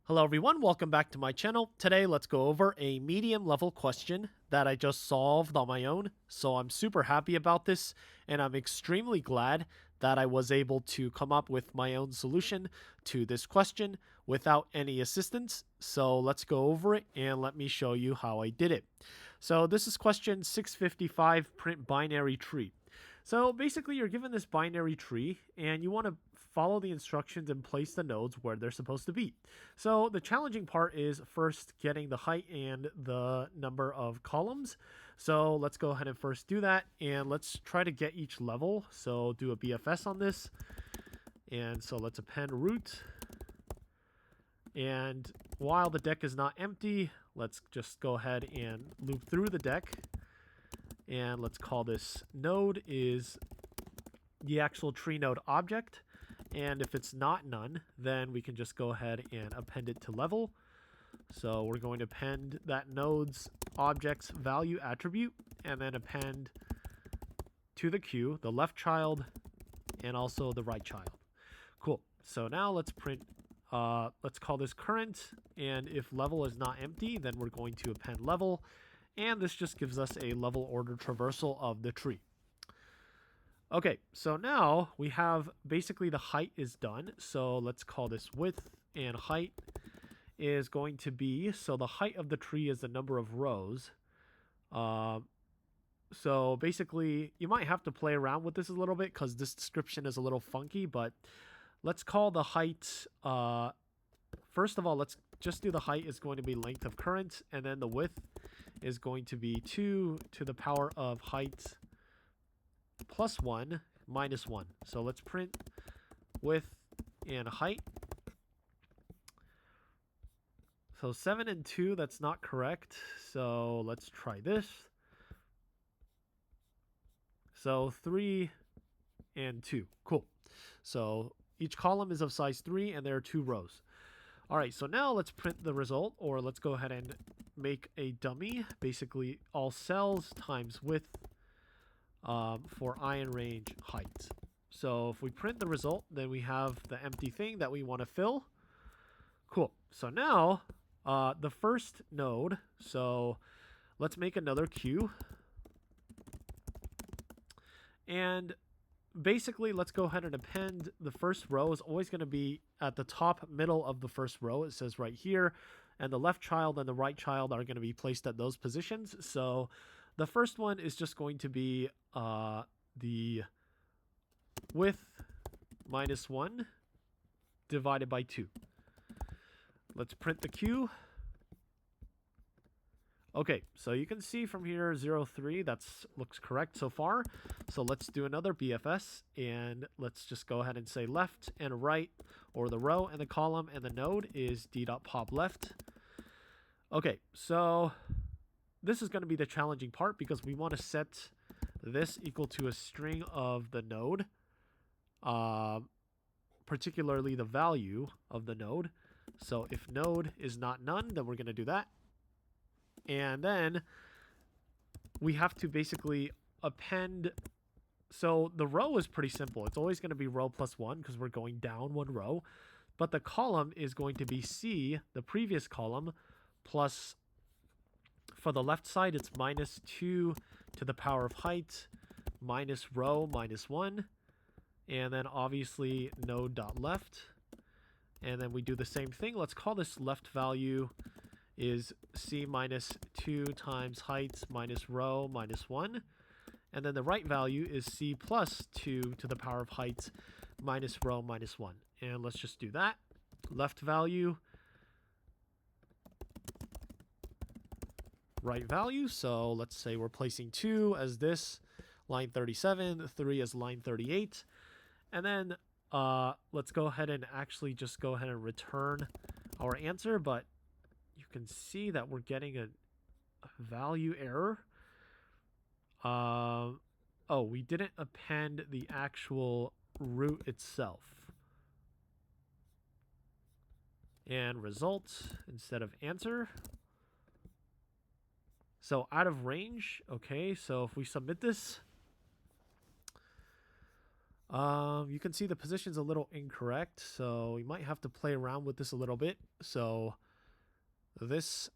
Hello everyone, welcome back to my channel. Today let's go over a medium level question that I just solved on my own. So I'm super happy about this and I'm extremely glad that I was able to come up with my own solution to this question without any assistance. So let's go over it and let me show you how I did it. So this is question 655, print binary tree. So basically you're given this binary tree and you want to follow the instructions and place the nodes where they're supposed to be. So the challenging part is first getting the height and the number of columns. So let's go ahead and first do that and let's try to get each level. So do a BFS on this. And so let's append root. And while the deck is not empty, let's just go ahead and loop through the deck. And let's call this node is the actual tree node object. And if it's not none, then we can just go ahead and append it to level. So we're going to append that node's object's value attribute and then append to the queue the left child and also the right child. Cool. So now let's print, let's call this current. And if level is not empty, then we're going to append level. And this just gives us a level order traversal of the tree. Okay, so now we have basically the height is done. So let's call this width, and height is going to be, so the height of the tree is the number of rows. So basically you might have to play around with this a little bit because this description is a little funky, but let's call the height, first of all, let's just do the height is going to be length of current, and then the width is going to be 2 to the power of height plus 1 minus 1. So let's print width and height. So 7 and 2, that's not correct. So let's try this. So 3 and 2. Cool. So each column is of size 3 and there are 2 rows. All right, so now let's print the result, or let's go ahead and make a dummy. Basically all cells times width for iron range height. So if we print the result, then we have the empty thing that we want to fill. Cool. So now the first node, so let's make another queue. And basically, let's go ahead and append the first row is always going to be at the top middle of the first row. It says right here, and the left child and the right child are going to be placed at those positions. So the first one is just going to be the width minus 1 divided by 2. Let's print the queue. Okay, so you can see from here 0, 3, that looks correct so far. So let's do another BFS, and let's just go ahead and say left and right, or the row and the column and the node is d.pop left. Okay, so this is going to be the challenging part because we want to set this equal to a string of the node, particularly the value of the node. So if node is not none, then we're going to do that. And then we have to basically append. So the row is pretty simple. It's always going to be row plus 1 because we're going down 1 row. But the column is going to be C, the previous column, plus, for the left side, it's minus 2 to the power of height, minus row, minus 1. And then obviously node.left. And then we do the same thing. Let's call this left value is C minus 2 times height minus row minus 1. And then the right value is C plus 2 to the power of height minus row minus 1. And let's just do that. Left value, right value. So let's say we're placing 2 as this, line 37, 3 as line 38. And then let's go ahead and actually just go ahead and return our answer, but you can see that we're getting a value error. Oh, we didn't append the actual root itself. And result instead of answer. So out of range. Okay, so if we submit this, You can see the position's a little incorrect, so we might have to play around with this a little bit. So this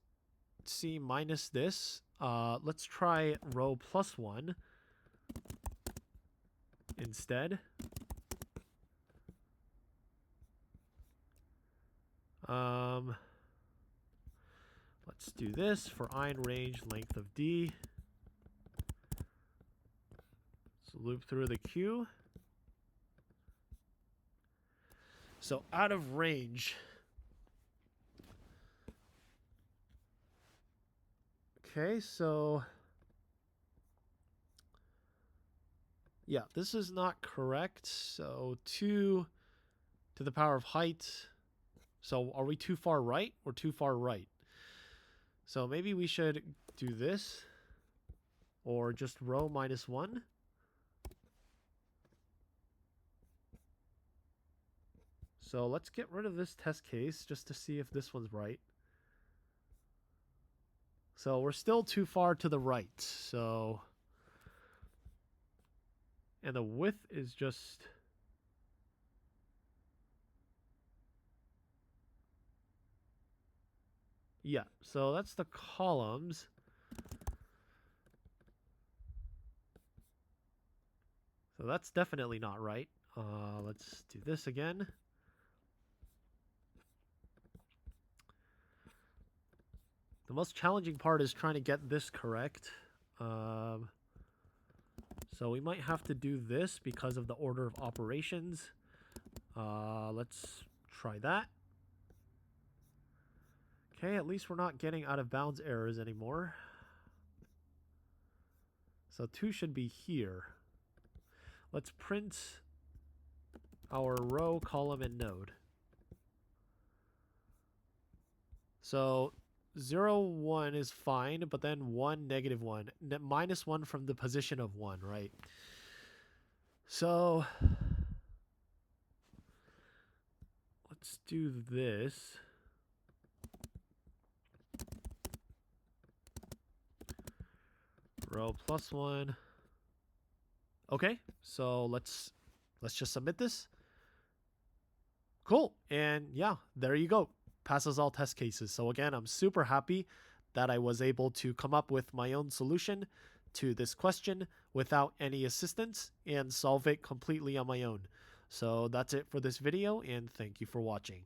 C minus this. Let's try row plus 1 instead. Let's do this for I in range length of D. So loop through the queue. So out of range. Okay, so yeah, this is not correct. So 2 to the power of height. So are we too far right or too far right? So maybe we should do this, or just row minus 1. So let's get rid of this test case just to see if this one's right. So we're still too far to the right. So, and the width is just, yeah, so that's the columns. So that's definitely not right. Let's do this again. The most challenging part is trying to get this correct. So we might have to do this because of the order of operations. Let's try that. Okay, at least we're not getting out of bounds errors anymore. So 2 should be here. Let's print our row, column, and node. So 0, 1 is fine, but then 1, -1. Minus 1 from the position of 1, right? So let's do this. Row plus 1. Okay, so let's just submit this. Cool. And yeah, there you go. Passes all test cases. So again, I'm super happy that I was able to come up with my own solution to this question without any assistance and solve it completely on my own. So that's it for this video, and thank you for watching.